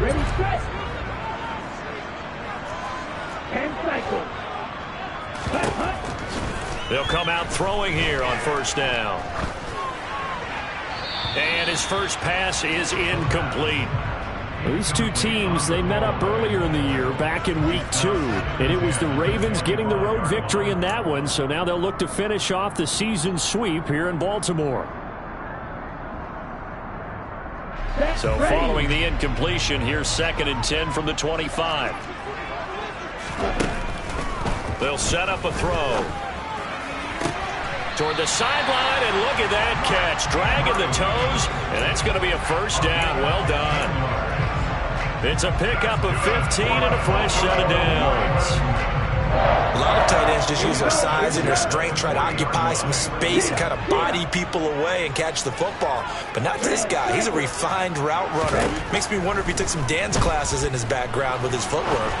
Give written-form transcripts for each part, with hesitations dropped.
Ready, set. And cycle. They'll come out throwing here on first down. And his first pass is incomplete. These two teams, they met up earlier in the year, back in week 2. And it was the Ravens getting the road victory in that one. So now they'll look to finish off the season sweep here in Baltimore. So following the incompletion, here's 2nd and 10 from the 25. They'll set up a throw. Toward the sideline, and look at that catch. Dragging the toes, and that's going to be a first down. Well done. It's a pickup of 15 and a fresh set of downs. A lot of tight ends just use their size and their strength, try to occupy some space and kind of body people away and catch the football. But not this guy. He's a refined route runner. Makes me wonder if he took some dance classes in his background with his footwork.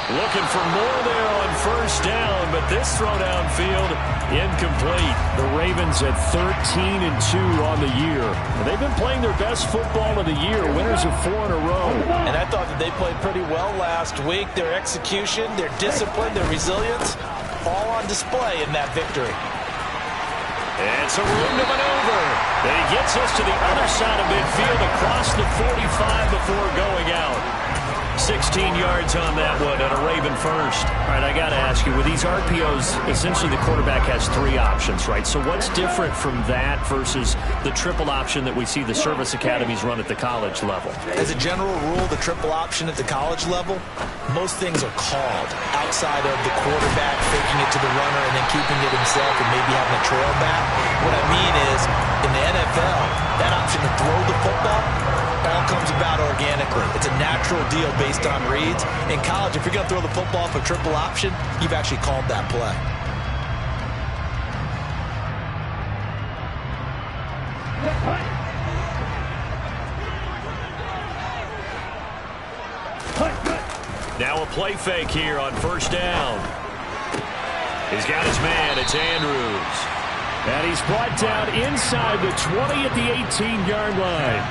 Looking for more there on first down, but this throw downfield incomplete. The Ravens at 13 and 2 on the year. They've been playing their best football of the year, winners of 4 in a row. And I thought that they played pretty well last week. Their execution, their discipline, their resilience, all on display in that victory. It's a room to maneuver. And he gets us to the other side of midfield across the 45 before going out. 16 yards on that one and a Raven first. All right, I got to ask you, with these RPOs, essentially the quarterback has 3 options, right? So what's different from that versus the triple option that we see the service academies run at the college level? As a general rule, the triple option at the college level, most things are called outside of the quarterback faking it to the runner and then keeping it himself and maybe having a trail back. What I mean is, in the NFL, that option to throw the football all comes about organically. It's a natural deal based on reads. In college, if you're going to throw the football for triple option, you've actually called that play. Now a play fake here on first down. He's got his man. It's Andrews. And he's brought down inside the 20 at the 18-yard line.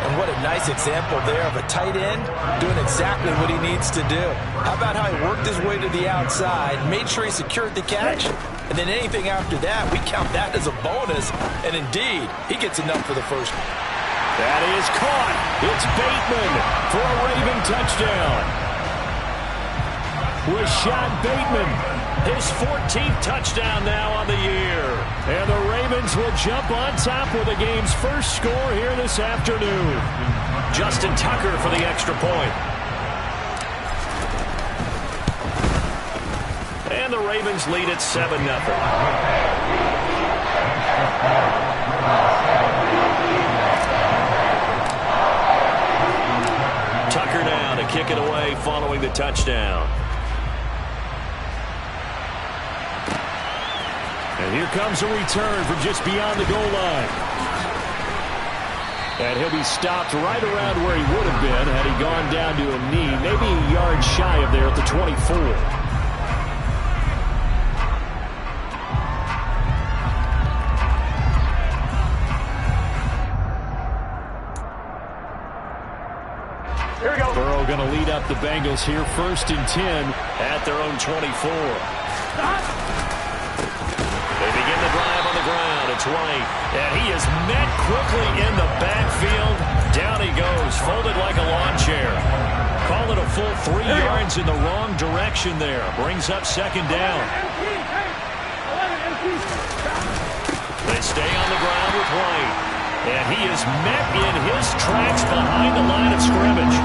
And what a nice example there of a tight end doing exactly what he needs to do. How about how he worked his way to the outside, made sure he secured the catch, and then anything after that, we count that as a bonus. And indeed, he gets enough for the first. That is caught. It's Bateman for a Raven touchdown. Rashad Bateman, his 14th touchdown now on the year. And the Ravens will jump on top with the game's first score here this afternoon. Justin Tucker for the extra point. And the Ravens lead at 7-0. Tucker now to kick it away following the touchdown. And here comes a return from just beyond the goal line. And he'll be stopped right around where he would have been had he gone down to a knee, maybe a yard shy of there at the 24. Here we go. Burrow going to lead up the Bengals here, 1st and 10 at their own 24. They begin the drive on the ground. It's White, and he is met quickly in the backfield. Down he goes, folded like a lawn chair. Call it a full 3 yards in the wrong direction there. Brings up 2nd down. They stay on the ground with White, and he is met in his tracks behind the line of scrimmage.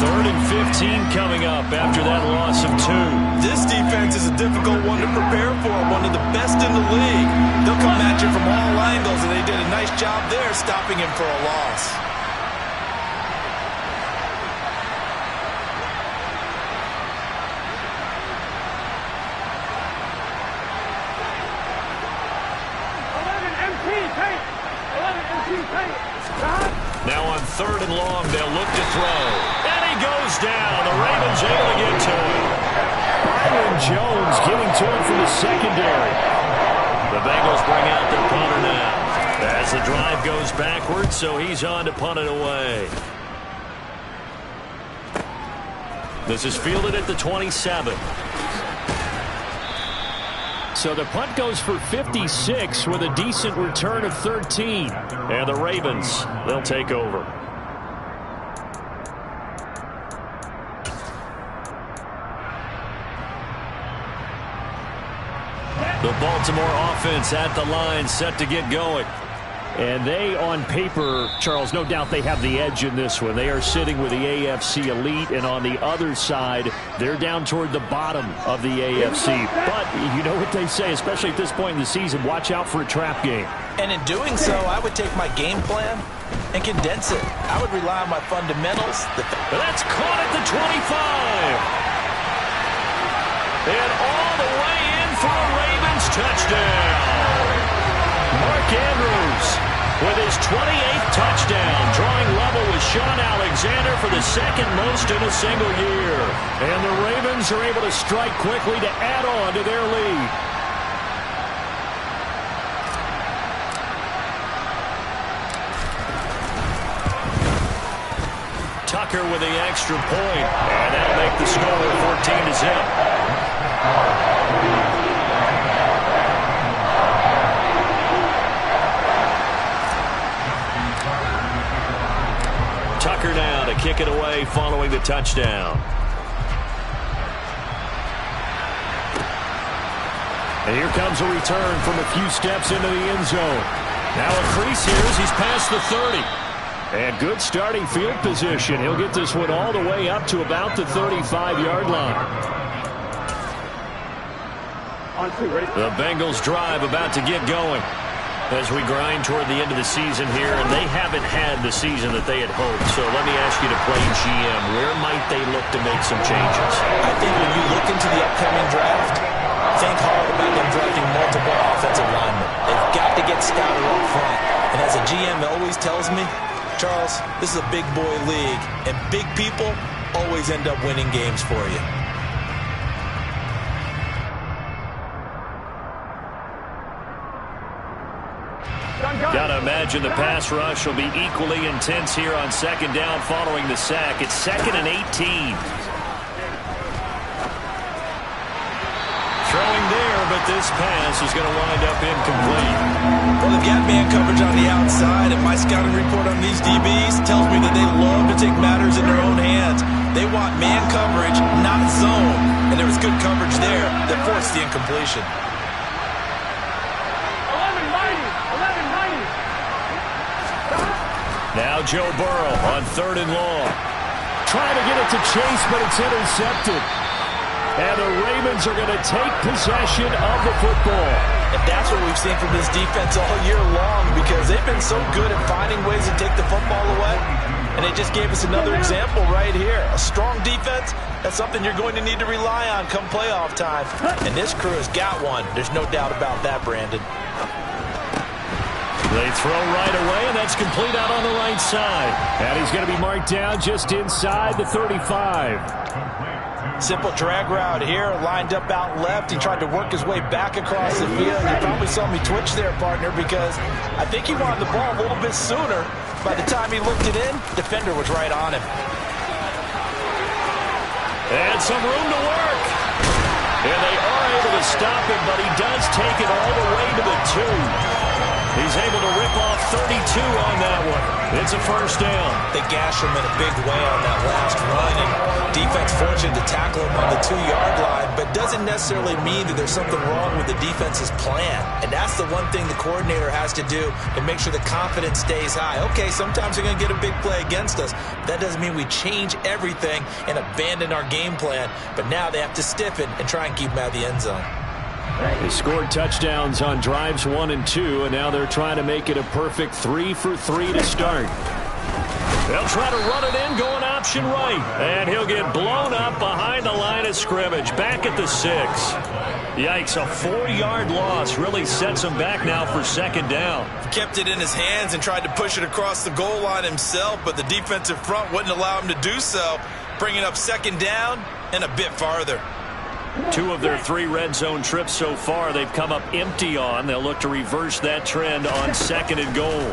3rd and 15 coming up after that loss of 2. This defense is a difficult one to prepare for, one of the best in the league. They'll come at you from all angles, and they did a nice job there stopping him for a loss. Now on 3rd and long, they'll look to throw. And he goes down. The Ravens able to get to him. Byron Jones getting to him from the secondary. The Bengals bring out their punter now. As the drive goes backwards, so he's on to punt it away. This is fielded at the 27. So the punt goes for 56 with a decent return of 13. And the Ravens, they'll take over. The Baltimore offense at the line, set to get going. And they, on paper, Charles, no doubt they have the edge in this one. They are sitting with the AFC elite, and on the other side, they're down toward the bottom of the AFC. But you know what they say, especially at this point in the season, watch out for a trap game. And in doing so, I would take my game plan and condense it. I would rely on my fundamentals. That's caught at the 25. And all the way in for a Ravens touchdown. Mark Andrews with his 28th touchdown, drawing level with Sean Alexander for the second most in a single year. And the Ravens are able to strike quickly to add on to their lead. Tucker with the extra point, and that'll make the score 14-0. Tucker now to kick it away following the touchdown. And here comes a return from a few steps into the end zone. Now a crease here as he's past the 30. And good starting field position. He'll get this one all the way up to about the 35-yard line. The Bengals drive about to get going as we grind toward the end of the season here, and they haven't had the season that they had hoped. So let me ask you to play GM. Where might they look to make some changes? I think when you look into the upcoming draft, think hard about them drafting multiple offensive linemen. They've got to get stouter up front. And as a GM always tells me, Charles, this is a big boy league, and big people always end up winning games for you. Gotta imagine the pass rush will be equally intense here on second down following the sack. It's 2nd and 18. Throwing there, but this pass is going to wind up incomplete. Well, they've got man coverage on the outside, and my scouting report on these DBs tells me that they love to take matters in their own hands. They want man coverage, not zone, and there was good coverage there that forced the incompletion. Now Joe Burrow on 3rd and long. Trying to get it to Chase, but it's intercepted. And the Ravens are going to take possession of the football. And that's what we've seen from this defense all year long, because they've been so good at finding ways to take the football away. And they just gave us another example right here. A strong defense, that's something you're going to need to rely on come playoff time. And this crew has got one. There's no doubt about that, Brandon. They throw right away, and that's complete out on the right side. And he's going to be marked down just inside the 35. Simple drag route here, lined up out left. He tried to work his way back across the field. You probably saw me twitch there, partner, because I think he wanted the ball a little bit sooner. By the time he looked it in, defender was right on him. And some room to work. And they are able to stop him, but he does take it all the way to the 2. He's able to rip off 32 on that one. It's a first down. They gash him in a big way on that last run, and defense fortunate to tackle him on the 2-yard line, but doesn't necessarily mean that there's something wrong with the defense's plan. And that's the one thing the coordinator has to do to make sure the confidence stays high. Okay, sometimes they're going to get a big play against us. That doesn't mean we change everything and abandon our game plan, but now they have to stiffen and try and keep him out of the end zone. They scored touchdowns on drives 1 and 2, and now they're trying to make it a perfect 3 for 3 to start. They'll try to run it in, going option right. And he'll get blown up behind the line of scrimmage, back at the 6. Yikes, a 4-yard loss really sets him back now for second down. Kept it in his hands and tried to push it across the goal line himself, but the defensive front wouldn't allow him to do so, bringing up second down and a bit farther. 2 of their 3 red zone trips so far they've come up empty on. They'll look to reverse that trend on 2nd and goal.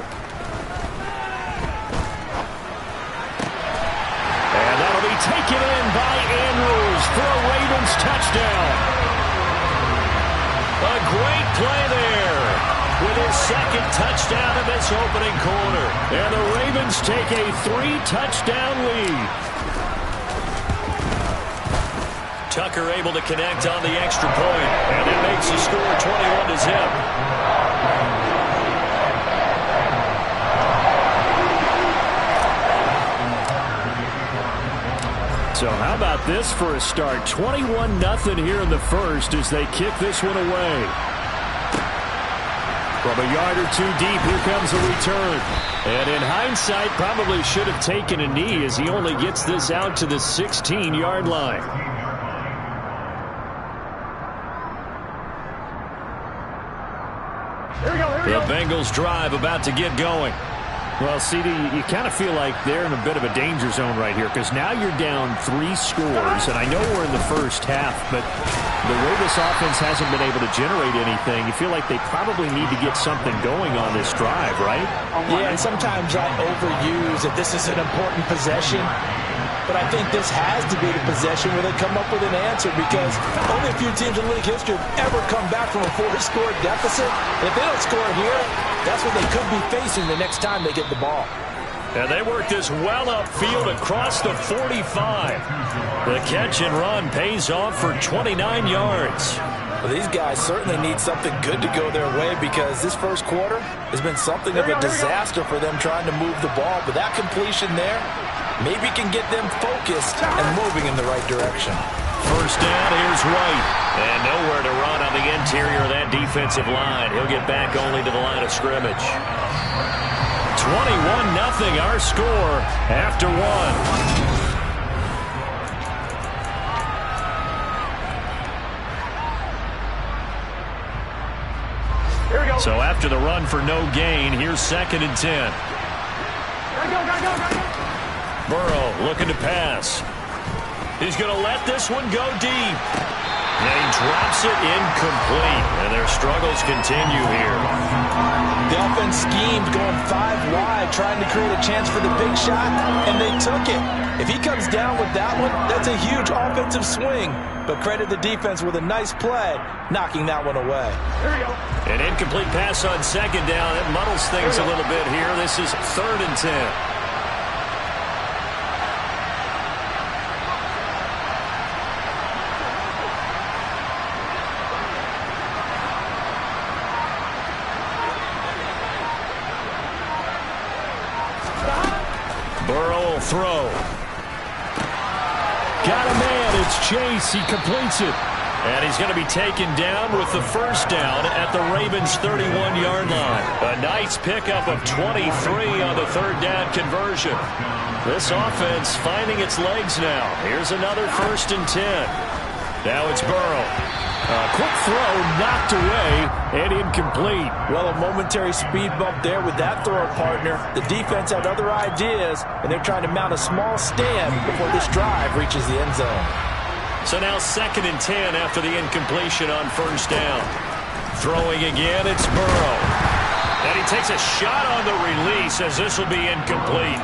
taken in by Andrews for a Ravens touchdown. A great play there with his second touchdown of this opening quarter. And the Ravens take a 3-touchdown lead. Tucker able to connect on the extra point, and it makes the score 21-0. So how about this for a start? 21-0 here in the first as they kick this one away. From a yard or two deep, here comes a return. And in hindsight, probably should have taken a knee as he only gets this out to the 16-yard line. The Bengals drive about to get going. Well, CD, you kind of feel like they're in a bit of a danger zone right here because now you're down 3 scores, and I know we're in the first half, but the way this offense hasn't been able to generate anything, you feel like they probably need to get something going on this drive, right? Yeah, and sometimes I overuse that this is an important possession, but I think this has to be the possession where they come up with an answer because only a few teams in league history have ever come back from a 4-score deficit. And if they don't score here, that's what they could be facing the next time they get the ball. And they work this well upfield across the 45. The catch and run pays off for 29 yards. Well, these guys certainly need something good to go their way because this first quarter has been something of a disaster for them trying to move the ball. But that completion there maybe can get them focused and moving in the right direction. First down, here's White. And nowhere to run on the interior of that defensive line. He'll get back only to the line of scrimmage. 21-0 our score after 1. So after the run for no gain, here's 2nd and 10. Burrow looking to pass. He's going to let this one go deep. And he drops it incomplete. And their struggles continue here. The offense schemed going 5 wide, trying to create a chance for the big shot, and they took it. If he comes down with that one, that's a huge offensive swing. But credit the defense with a nice play, knocking that one away. An incomplete pass on 2nd down. It muddles things a little bit here. This is 3rd and 10. Burrow will throw. Got a man. It's Chase. He completes it. And he's going to be taken down with the first down at the Ravens' 31-yard line. A nice pickup of 23 on the 3rd down conversion. This offense finding its legs now. Here's another 1st and 10. Now it's Burrow. A quick throw knocked away and incomplete. Well, a momentary speed bump there with that throw partner. The defense had other ideas, and they're trying to mount a small stand before this drive reaches the end zone. So now 2nd and 10 after the incompletion on 1st down. Throwing again, it's Burrow. And he takes a shot on the release as this will be incomplete.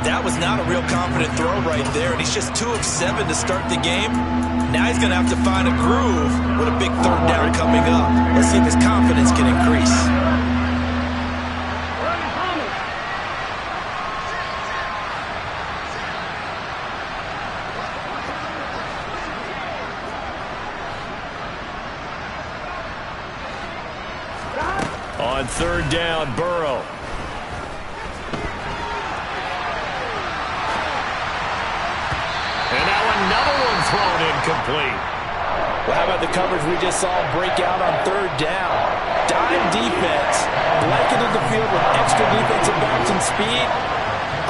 That was not a real confident throw right there, and he's just 2 of 7 to start the game. Now he's going to have to find a groove with a big 3rd down coming up. Let's see if his confidence can increase. On 3rd down, Burrow. And now another one thrown incomplete. Well, how about the coverage we just saw break out on 3rd down? Dime defense, blanketed the field with extra defensive backs and speed,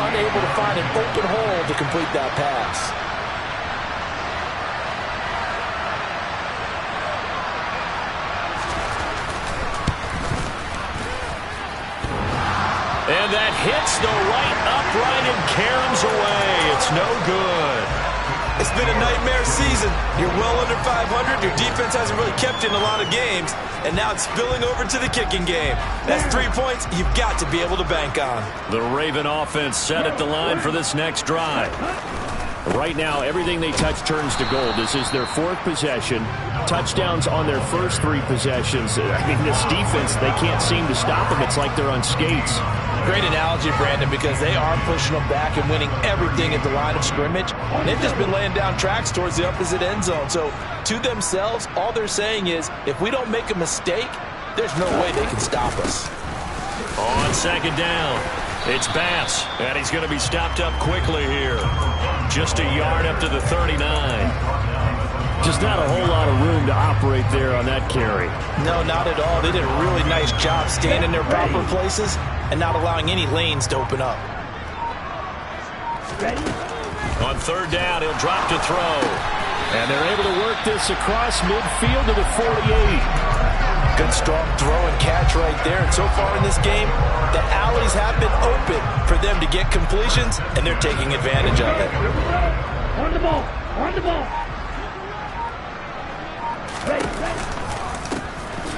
unable to find an open hole to complete that pass. And that hits the right upright and caroms away. It's no good. It's been a nightmare season. You're well under 500. Your defense hasn't really kept in a lot of games. And now it's spilling over to the kicking game. That's 3 points you've got to be able to bank on. The Raven offense set at the line for this next drive. Right now, everything they touch turns to gold. This is their 4th possession. Touchdowns on their first 3 possessions. I mean, this defense, they can't seem to stop them. It's like they're on skates. Great analogy, Brandon, because they are pushing them back and winning everything at the line of scrimmage. They've just been laying down tracks towards the opposite end zone. So to themselves, all they're saying is, if we don't make a mistake, there's no way they can stop us. On 2nd down, it's Bass, and he's going to be stopped up quickly here. Just a yard up to the 39. Just not a whole lot of room to operate there on that carry. No, not at all. They did a really nice job staying in their proper places and not allowing any lanes to open up. On 3rd down, he'll drop to throw. And they're able to work this across midfield to the 48. Good strong throw and catch right there. And so far in this game, the alleys have been open for them to get completions, and they're taking advantage of it. On the ball. On the ball.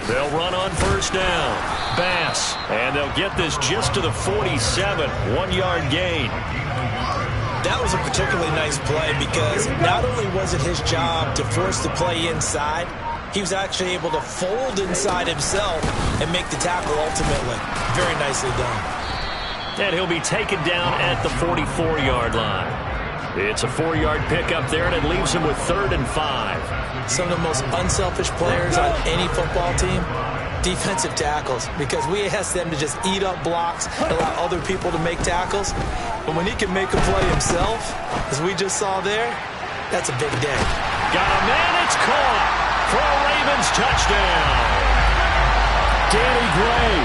They'll run on 1st down. Bass. And they'll get this just to the 47. 1-yard gain. That was a particularly nice play because not only was it his job to force the play inside, he was actually able to fold inside himself and make the tackle ultimately. Very nicely done. And he'll be taken down at the 44-yard line. It's a 4-yard pickup there, and it leaves him with 3rd and 5. Some of the most unselfish players on any football team, defensive tackles, because we ask them to just eat up blocks, allow other people to make tackles. But when he can make a play himself, as we just saw there, that's a big day. Got a man, it's caught for a Ravens touchdown. Danny Gray,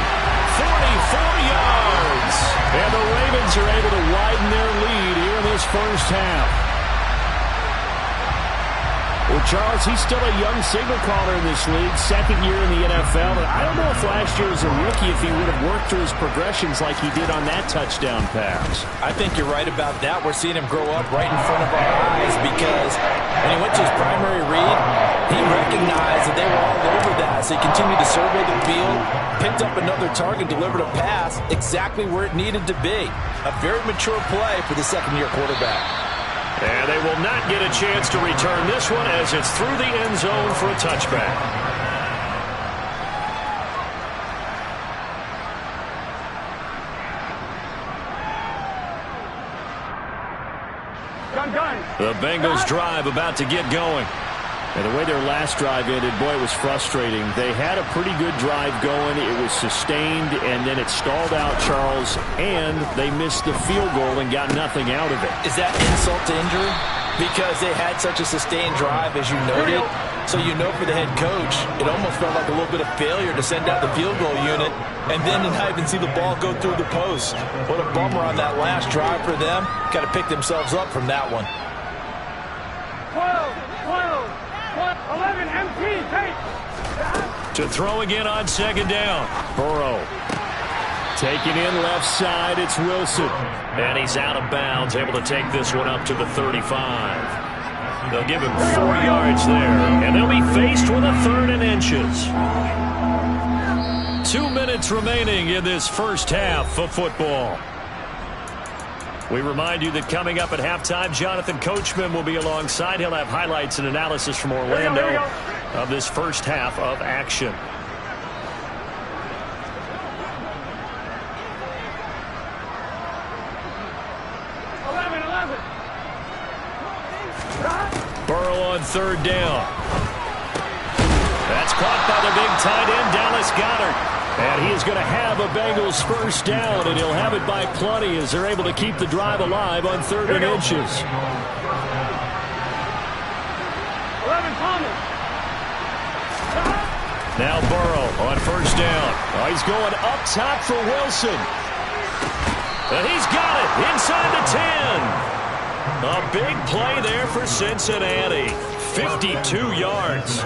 44 yards. and the Ravens are able to widen their lead here in this first half. Well, Charles, he's still a young signal caller in this league, 2nd year in the NFL. And I don't know if last year as a rookie, if he would have worked through his progressions like he did on that touchdown pass. I think you're right about that. We're seeing him grow up right in front of our eyes because when he went to his primary read, he recognized that they were all over that. So he continued to survey the field, picked up another target, delivered a pass exactly where it needed to be. A very mature play for the second-year quarterback. And they will not get a chance to return this one as it's through the end zone for a touchback. The Bengals drive about to get going. And the way their last drive ended, boy, it was frustrating. They had a pretty good drive going. It was sustained, and then it stalled out, Charles, and they missed the field goal and got nothing out of it. Is that insult to injury? Because they had such a sustained drive, as you noted. So you know for the head coach, it almost felt like a little bit of failure to send out the field goal unit and then to not even see the ball go through the post. What a bummer on that last drive for them. Got to pick themselves up from that one. 11 MT, take. To throw again on 2nd down. Burrow. Taking in left side, it's Wilson. And he's out of bounds, able to take this one up to the 35. They'll give him 4 yards there, and they'll be faced with a 3rd and inches. 2 minutes remaining in this first half of football. We remind you that coming up at halftime, Jonathan Coachman will be alongside. He'll have highlights and analysis from Orlando of this first half of action. Burrow on 3rd down. That's caught by the big tight end, Dallas Goedert. And he is going to have a Bengals first down, and he'll have it by plenty as they're able to keep the drive alive on 3rd and inches. 11 Thomas. Now Burrow on 1st down. Oh, he's going up top for Wilson. And he's got it inside the 10. A big play there for Cincinnati. 52 yards.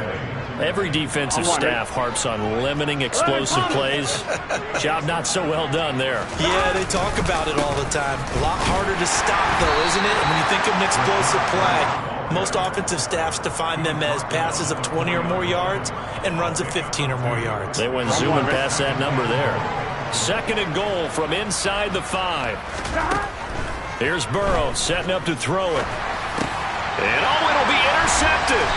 Every defensive staff harps on limiting explosive plays. Job not so well done there. Yeah, they talk about it all the time. A lot harder to stop, though, isn't it? And when you think of an explosive play, most offensive staffs define them as passes of 20 or more yards and runs of 15 or more yards. They went zooming past that number there. 2nd and goal from inside the 5. Here's Burrow setting up to throw it. And it'll be intercepted.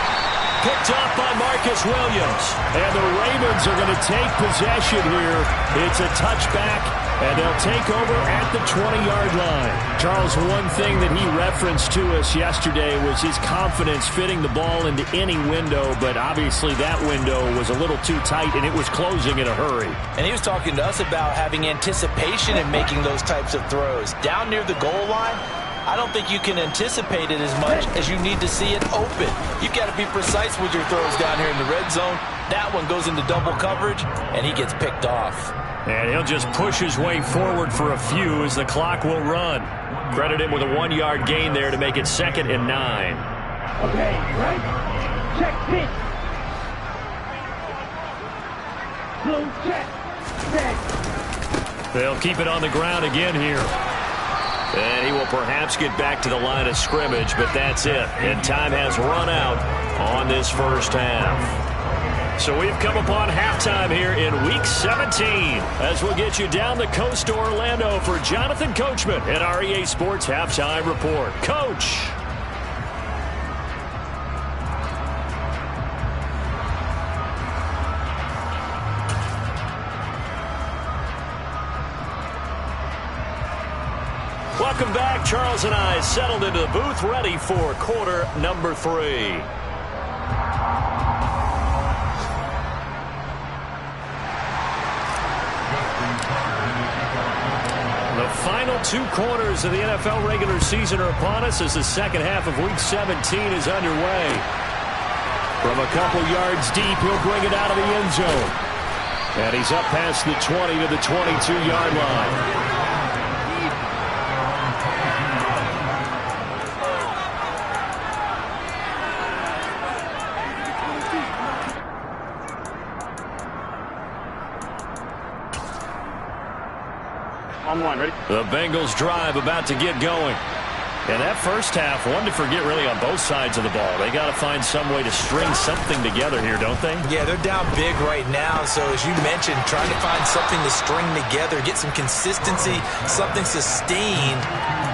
Picked up by Marcus Williams. And the Ravens are going to take possession here. It's a touchback, and they'll take over at the 20-yard line. Charles, one thing that he referenced to us yesterday was his confidence fitting the ball into any window, but obviously that window was a little too tight, and it was closing in a hurry. And he was talking to us about having anticipation in making those types of throws. Down near the goal line, I don't think you can anticipate it as much as you need to see it open. You've got to be precise with your throws down here in the red zone. That one goes into double coverage, and he gets picked off. And he'll just push his way forward for a few as the clock will run. Credit him with a 1-yard gain there to make it 2nd and 9. Okay, right? Check pitch. Blue check. Set. They'll keep it on the ground again here. And he will perhaps get back to the line of scrimmage, but that's it. And time has run out on this first half. So we've come upon halftime here in Week 17 as we'll get you down the coast to Orlando for Jonathan Coachman at our EA Sports Halftime Report. Coach. Welcome back. Charles and I settled into the booth, ready for quarter number 3. The final 2 quarters of the NFL regular season are upon us as the second half of Week 17 is underway. From a couple yards deep, he'll bring it out of the end zone. And he's up past the 20 to the 22-yard line. Ready? The Bengals drive about to get going. And that first half, one to forget really on both sides of the ball. They got to find some way to string something together here, don't they? Yeah, they're down big right now. So as you mentioned, trying to find something to string together, get some consistency, something sustained,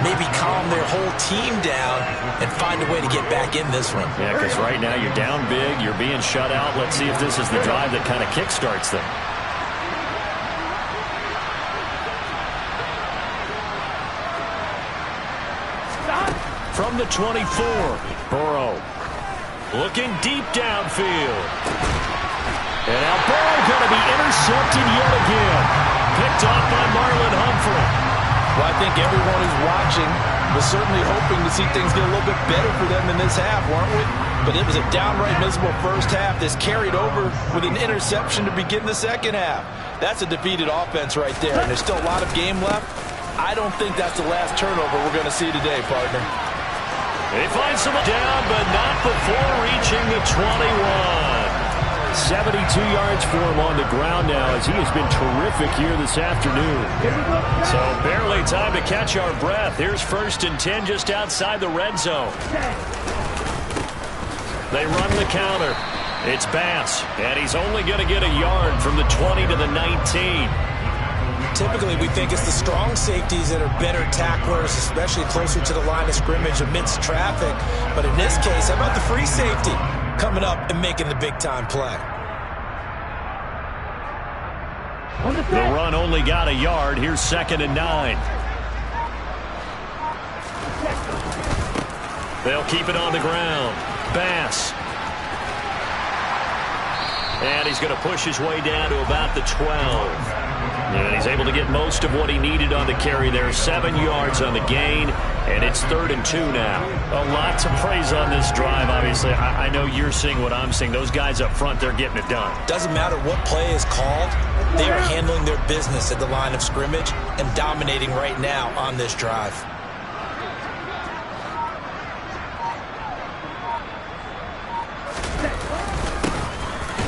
maybe calm their whole team down and find a way to get back in this one. Yeah, because right now you're down big, you're being shut out. Let's see if this is the drive that kind of kickstarts them. From the 24, Burrow looking deep downfield. And now Burrow going to be intercepted yet again. Picked off by Marlon Humphrey. Well, I think everyone who's watching was certainly hoping to see things get a little bit better for them in this half, weren't we? But it was a downright miserable first half. This carried over with an interception to begin the second half. That's a defeated offense right there, and there's still a lot of game left. I don't think that's the last turnover we're going to see today, partner. They find someone down, but not before reaching the 21. 72 yards for him on the ground now as he has been terrific here this afternoon. So barely time to catch our breath. Here's 1st and 10 just outside the red zone. They run the counter. It's Bass, and he's only going to get a yard from the 20 to the 19. Typically, we think it's the strong safeties that are better tacklers, especially closer to the line of scrimmage amidst traffic. But in this case, how about the free safety coming up and making the big-time play? The run only got a yard. Here's 2nd and 9. They'll keep it on the ground. Bass. And he's going to push his way down to about the 12. And he's able to get most of what he needed on the carry there. 7 yards on the gain, and it's 3rd and 2 now. A lot to praise on this drive, obviously. I know you're seeing what I'm seeing. Those guys up front, they're getting it done. Doesn't matter what play is called. They are handling their business at the line of scrimmage and dominating right now on this drive.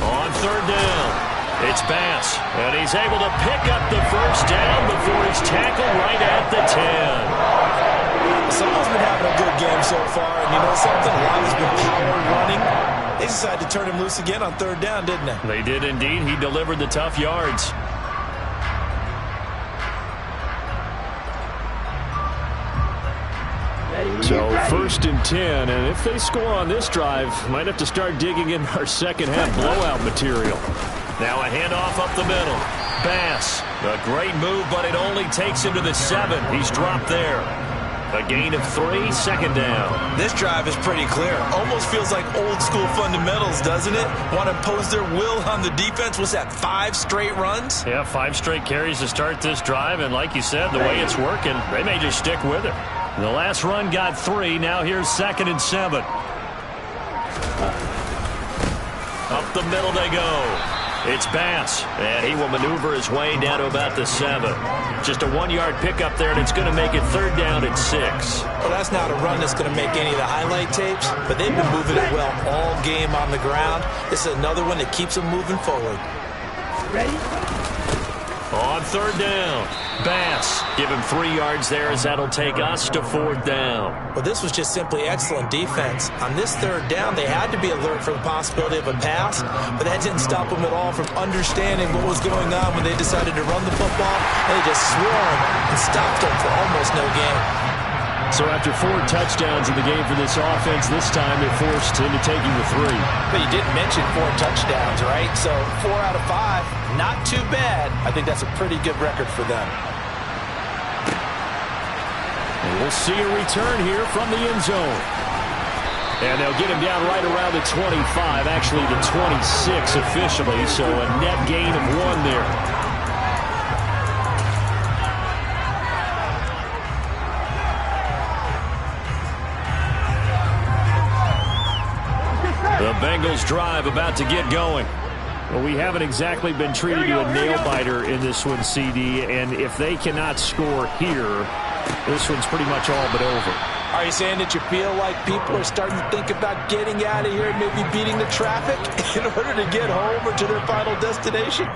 On 3rd down. It's Bass, and he's able to pick up the first down before he's tackled right at the 10. Someone's been having a good game so far, and you know something? A lot has been power running. They decided to turn him loose again on 3rd down, didn't they? They did indeed. He delivered the tough yards. So 1st and 10, and if they score on this drive, might have to start digging in our second half blowout material. Now a handoff up the middle. Bass, a great move, but it only takes him to the 7. He's dropped there. A gain of 3, second down. This drive is pretty clear. Almost feels like old school fundamentals, doesn't it? Want to impose their will on the defense. Was that 5 straight runs? Yeah, 5 straight carries to start this drive, and like you said, the way it's working, they may just stick with it. The last run got 3. Now here's 2nd and 7. Up the middle they go. It's Bass, and he will maneuver his way down to about the 7. Just a 1-yard pickup there, and it's going to make it 3rd down at 6. Well, that's not a run that's going to make any of the highlight tapes, but they've been moving it well all game on the ground. This is another one that keeps them moving forward. Ready? On 3rd down, Bass. Give him 3 yards there as that'll take us to 4th down. Well, this was just simply excellent defense. On this 3rd down, they had to be alert for the possibility of a pass, but that didn't stop them at all from understanding what was going on when they decided to run the football. They just swarmed and stopped them for almost no gain. So after 4 touchdowns in the game for this offense, this time it forced into taking the 3. But you didn't mention 4 touchdowns, right? So 4 out of 5, not too bad. I think that's a pretty good record for them. And we'll see a return here from the end zone. And they'll get him down right around the 25, actually the 26 officially, so a net gain of 1 there. The Bengals drive about to get going. Well, we haven't exactly been treated to a nail-biter in this one, CD, and if they cannot score here, this one's pretty much all but over. Are you saying that you feel like people are starting to think about getting out of here and maybe beating the traffic in order to get home or to their final destination?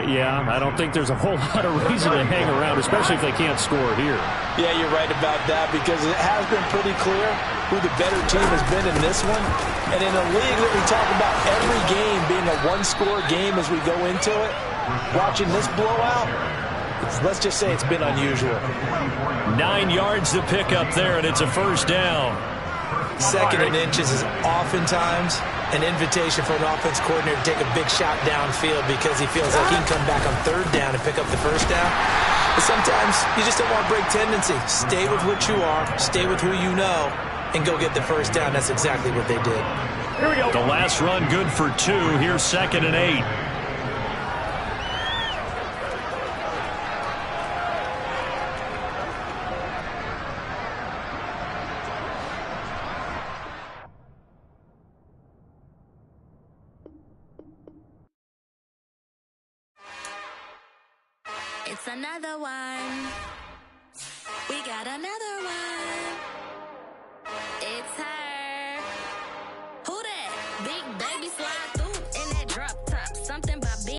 Yeah, I don't think there's a whole lot of reason to hang around, especially if they can't score here. Yeah, you're right about that because it has been pretty clear who the better team has been in this one. And in a league that we talk about every game being a 1-score game as we go into it, watching this blowout, let's just say it's been unusual. 9 yards to pick up there, and it's a 1st down. 2nd and inches is oftentimes an invitation for an offense coordinator to take a big shot downfield because he feels like he can come back on 3rd down and pick up the 1st down. But sometimes you just don't want to break tendency. Stay with what you are, stay with who you know, and go get the 1st down. That's exactly what they did. Here we go. The last run good for 2. Here's 2nd and 8. It's another one. We got another one. It's her. Who that? Big baby slide.